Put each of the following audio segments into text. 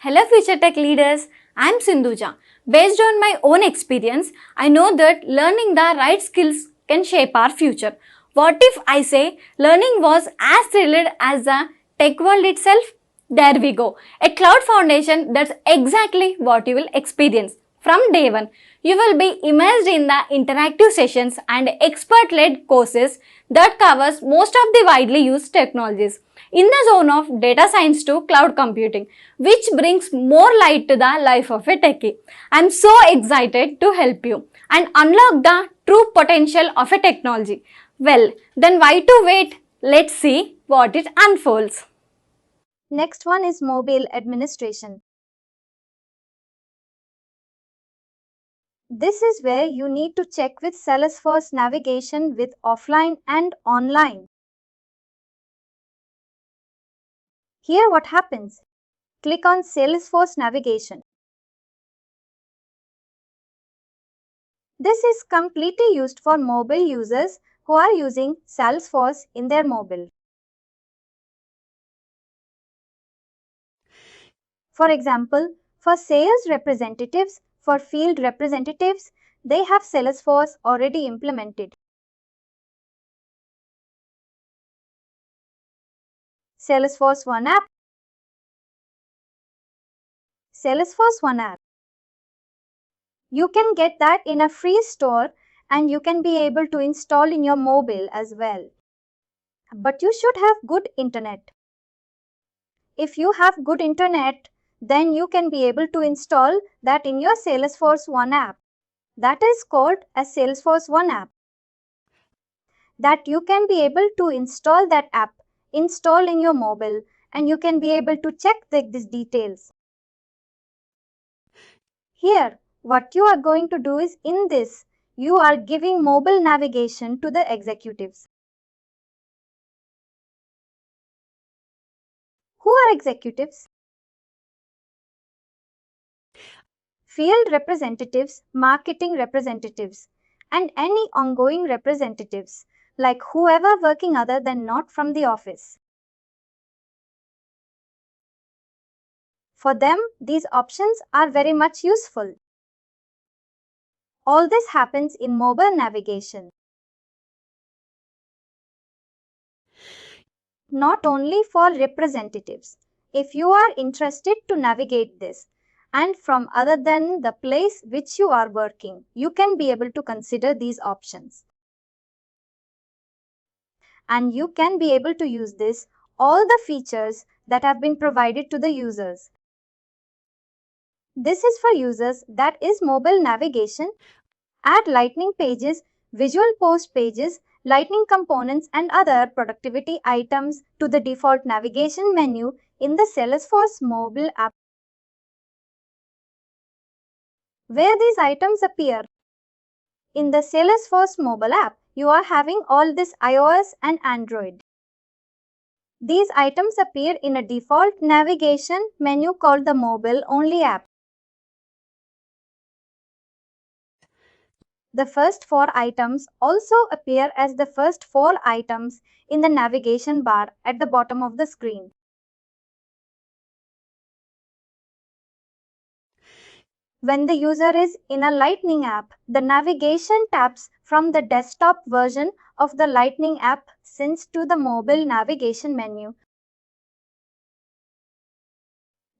Hello future tech leaders, I'm Sindhuja. Based on my own experience, I know that learning the right skills can shape our future. What if I say learning was as thrilled as the tech world itself? There we go. A cloud foundation, that's exactly what you will experience. From day one, you will be immersed in the interactive sessions and expert-led courses that covers most of the widely used technologies in the zone of data science to cloud computing, which brings more light to the life of a techie. I'm so excited to help you and unlock the true potential of a technology. Well, then why to wait? Let's see what it unfolds. Next one is mobile administration. This is where you need to check with Salesforce navigation with offline and online. Here what happens? Click on Salesforce navigation. This is completely used for mobile users who are using Salesforce in their mobile. For example, for sales representatives, for field representatives, they have Salesforce already implemented. Salesforce One App. Salesforce One App. You can get that in a free store and you can be able to install in your mobile as well. But you should have good internet. If you have good internet, then you can be able to install that in your Salesforce One app. That is called as Salesforce One app. That you can be able to install that app, install in your mobile, and you can be able to check these details. Here, what you are going to do is in this, you are giving mobile navigation to the executives. Who are executives? Field representatives, marketing representatives, and any ongoing representatives, like whoever working other than not from the office. For them, these options are very much useful. All this happens in mobile navigation. Not only for representatives. If you are interested to navigate this, and from other than the place which you are working, you can be able to consider these options. And you can be able to use this, all the features that have been provided to the users. This is for users that is mobile navigation, add lightning pages, visual post pages, lightning components and other productivity items to the default navigation menu in the Salesforce mobile app. Where these items appear? In the Salesforce mobile app, you are having all this iOS and Android. These items appear in a default navigation menu called the mobile only app. The first 4 items also appear as the first 4 items in the navigation bar at the bottom of the screen. When the user is in a Lightning app, the navigation tabs from the desktop version of the Lightning app syncs to the mobile navigation menu.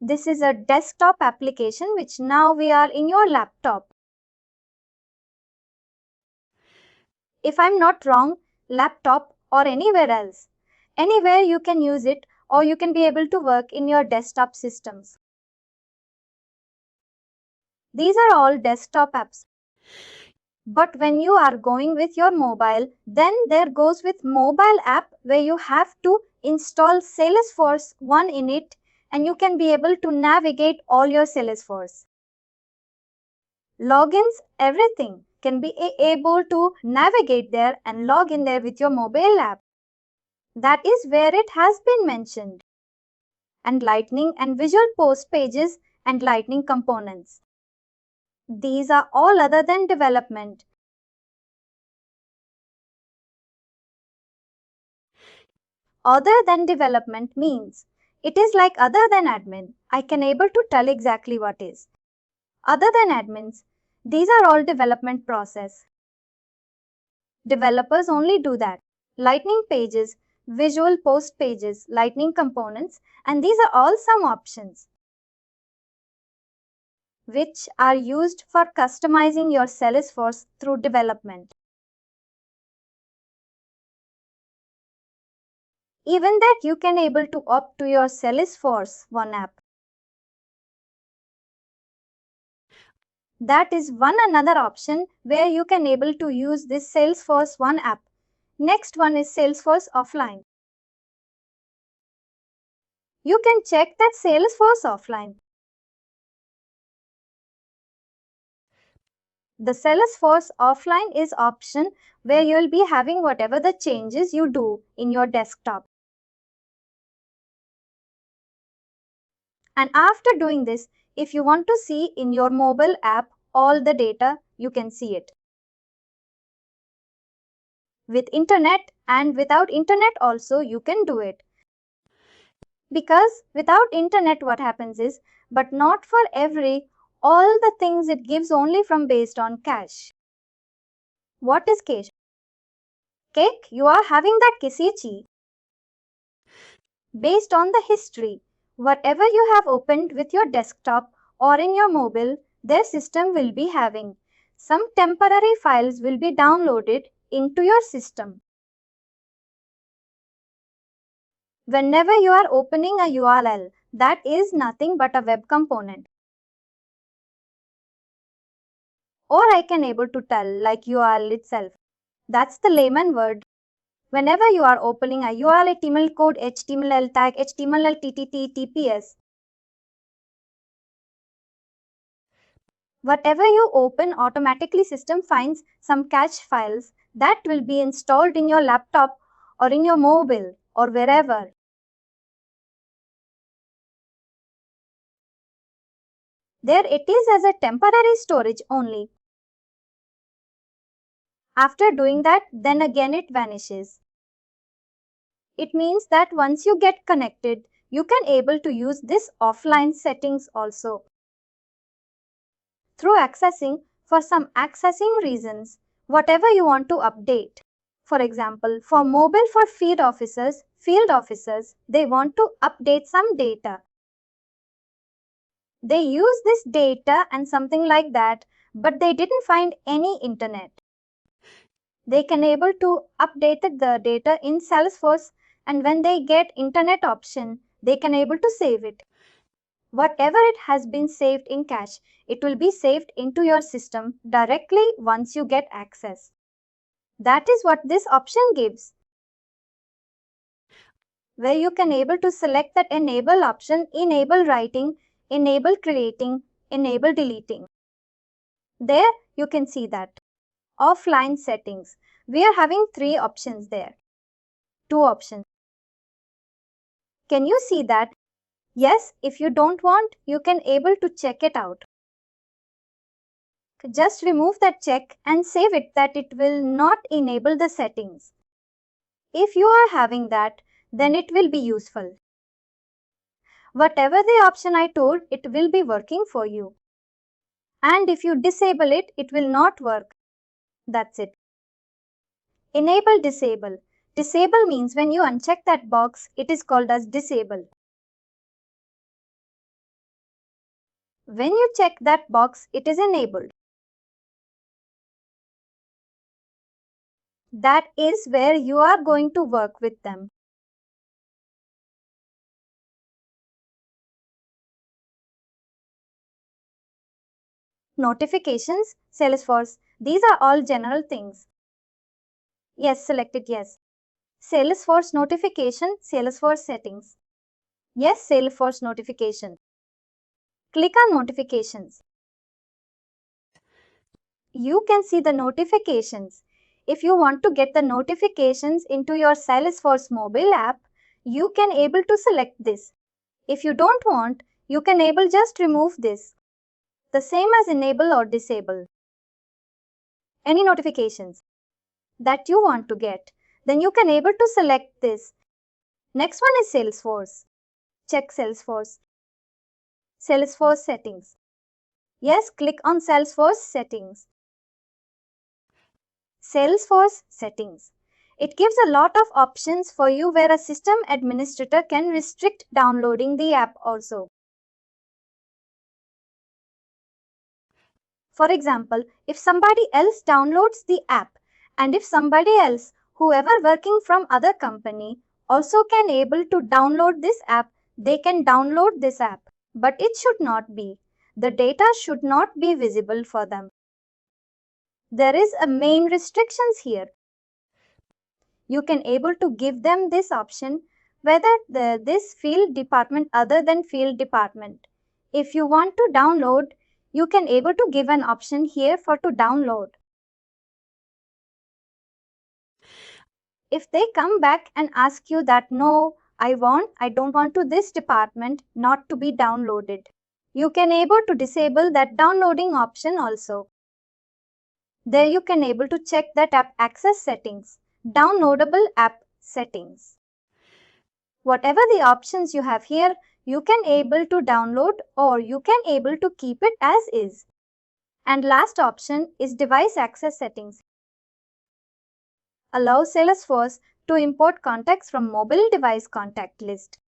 This is a desktop application which now we are in your laptop. If I'm not wrong, laptop or anywhere else. Anywhere you can use it or you can be able to work in your desktop systems. These are all desktop apps. But when you are going with your mobile, then there goes with mobile app where you have to install Salesforce One in it and you can be able to navigate all your Salesforce. Logins, everything can be able to navigate there and log in there with your mobile app. That is where it has been mentioned. And Lightning and visual post pages and Lightning components. These are all other than development. Other than development means It is like other than admin. I can able to tell exactly what is. Other than admins, these are all development process. Developers only do that. Lightning pages, visual post pages, lightning components, and these are all some options which are used for customizing your Salesforce through development. Even that you can able to opt to your Salesforce One app. That is one another option where you can able to use this Salesforce One app. Next one is Salesforce Offline. You can check that Salesforce Offline. The Salesforce Offline is option where you will be having whatever the changes you do in your desktop. And after doing this, if you want to see in your mobile app all the data, you can see it. With internet and without internet also you can do it. Because without internet what happens is, but not for every, all the things it gives only from based on cache. What is cache? Cake, you are having that kisichi. Based on the history, whatever you have opened with your desktop or in your mobile, their system will be having. Some temporary files will be downloaded into your system. Whenever you are opening a URL, that is nothing but a web component. Or I can able to tell like URL itself. That's the layman word. Whenever you are opening a URL HTML code, HTML tag, HTML TTT, TPS, whatever you open, automatically system finds some cache files that will be installed in your laptop or in your mobile or wherever. There it is as a temporary storage only. After doing that, then again it vanishes. It means that once you get connected, you can able to use this offline settings also. Through accessing, for some accessing reasons, whatever you want to update. For example, for mobile for field officers, they want to update some data. They use this data and something like that, but they didn't find any internet. They can able to update the data in Salesforce, and when they get internet option, they can able to save it. Whatever it has been saved in cache, it will be saved into your system directly once you get access. That is what this option gives, where you can able to select that enable option, enable writing, enable creating, enable deleting. There you can see that. Offline settings. We are having 3 options there. 2 options. Can you see that? Yes, if you don't want, you can able to check it out. Just remove that check and save it that it will not enable the settings. If you are having that, then it will be useful. Whatever the option I told, it will be working for you. And if you disable it, it will not work. That's it. Enable disable. Disable means when you uncheck that box, it is called as disable. When you check that box, it is enabled. That is where you are going to work with them. Notifications, Salesforce, these are all general things. Yes, selected yes. Salesforce notification, Salesforce settings. Yes, Salesforce notification. Click on notifications. You can see the notifications. If you want to get the notifications into your Salesforce mobile app, you can able to select this. If you don't want, you can able just remove this. The same as enable or disable. Any notifications that you want to get, then you can able to select this. Next one is Salesforce. Check Salesforce. Salesforce settings. Yes, click on Salesforce settings. Salesforce settings. It gives a lot of options for you where a system administrator can restrict downloading the app also. For example, if somebody else downloads the app and if somebody else, whoever working from other company, also can able to download this app, they can download this app. But it should not be. The data should not be visible for them. There is a main restrictions here. You can able to give them this option whether this field department other than field department. If you want to download, you can able to give an option here for to download. If they come back and ask you that no, I don't want to this department not to be downloaded, you can able to disable that downloading option also. There you can able to check that app access settings, downloadable app settings. Whatever the options you have here, you can able to download or you can able to keep it as is. And last option is device access settings. Allow Salesforce to import contacts from mobile device contact list.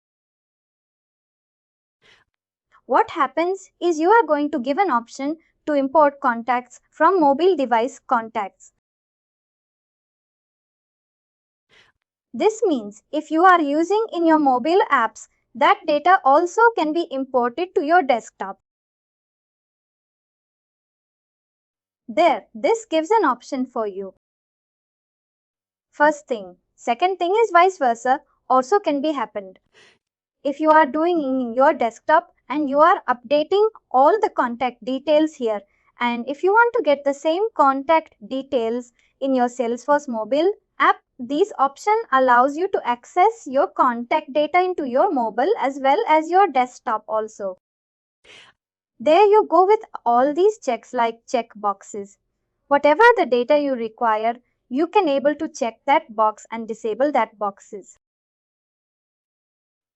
What happens is you are going to give an option to import contacts from mobile device contacts. This means if you are using in your mobile apps, that data also can be imported to your desktop. There, this gives an option for you. First thing. Second thing is vice versa, also can be happened. If you are doing in your desktop and you are updating all the contact details here, and if you want to get the same contact details in your Salesforce mobile app, this option allows you to access your contact data into your mobile as well as your desktop also. There you go with all these checks like check boxes. Whatever the data you require, you can able to check that box and disable that boxes.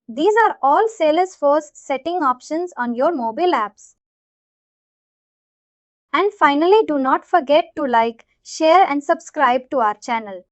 These are all Salesforce setting options on your mobile apps. And finally, do not forget to like, share and subscribe to our channel.